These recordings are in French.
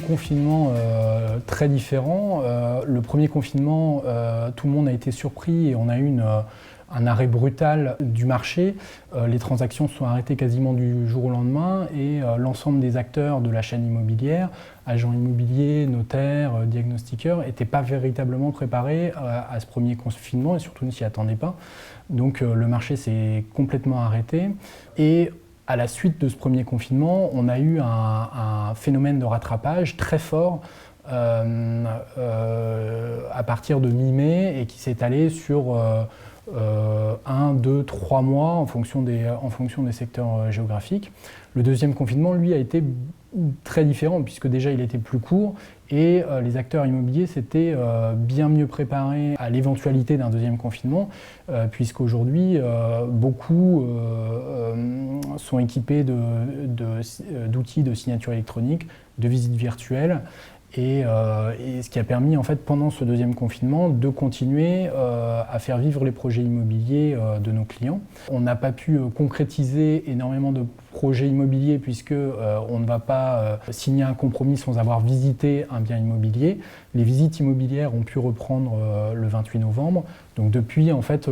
confinements très différents. Le premier confinement, tout le monde a été surpris et on a eu un arrêt brutal du marché. Les transactions se sont arrêtées quasiment du jour au lendemain et l'ensemble des acteurs de la chaîne immobilière, agents immobiliers, notaires, diagnostiqueurs, n'étaient pas véritablement préparés à ce premier confinement et surtout ne s'y attendaient pas. Donc le marché s'est complètement arrêté et à la suite de ce premier confinement, on a eu un phénomène de rattrapage très fort à partir de mi-mai et qui s'est étalé sur 1, 2, 3 mois en fonction des secteurs géographiques. Le deuxième confinement, lui, a été très différent puisque déjà il était plus court et les acteurs immobiliers s'étaient bien mieux préparés à l'éventualité d'un deuxième confinement puisqu'aujourd'hui beaucoup sont équipés d'outils de signature électronique, de visites virtuelles et ce qui a permis en fait pendant ce deuxième confinement de continuer à faire vivre les projets immobiliers de nos clients. On n'a pas pu concrétiser énormément de projets immobiliers puisque on ne va pas signer un compromis sans avoir visité un bien immobilier. Les visites immobilières ont pu reprendre le 28 novembre. Donc depuis en fait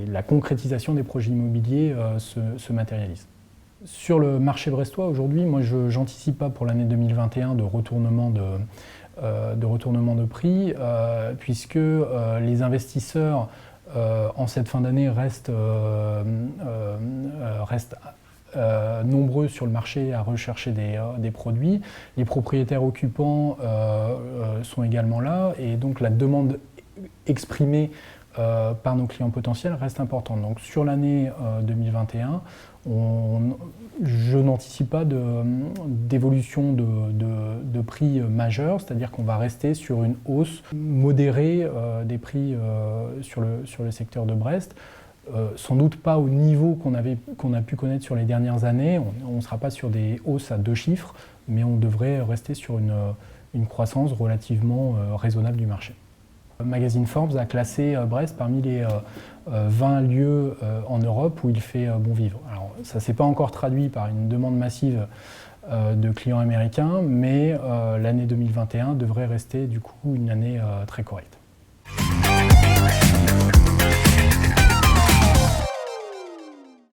la concrétisation des projets immobiliers se matérialise. Sur le marché brestois, aujourd'hui, moi, je n'anticipe pas pour l'année 2021 de retournement de prix, puisque les investisseurs en cette fin d'année restent nombreux sur le marché à rechercher des produits. Les propriétaires occupants sont également là, et donc la demande exprimée par nos clients potentiels reste importante. Donc sur l'année 2021, je n'anticipe pas d'évolution de prix majeure, c'est-à-dire qu'on va rester sur une hausse modérée des prix sur le secteur de Brest. Sans doute pas au niveau qu'on a pu connaître sur les dernières années. On ne sera pas sur des hausses à 2 chiffres, mais on devrait rester sur une croissance relativement raisonnable du marché. Magazine Forbes a classé Brest parmi les 20 lieux en Europe où il fait bon vivre. Alors, ça ne s'est pas encore traduit par une demande massive de clients américains, mais l'année 2021 devrait rester du coup une année très correcte.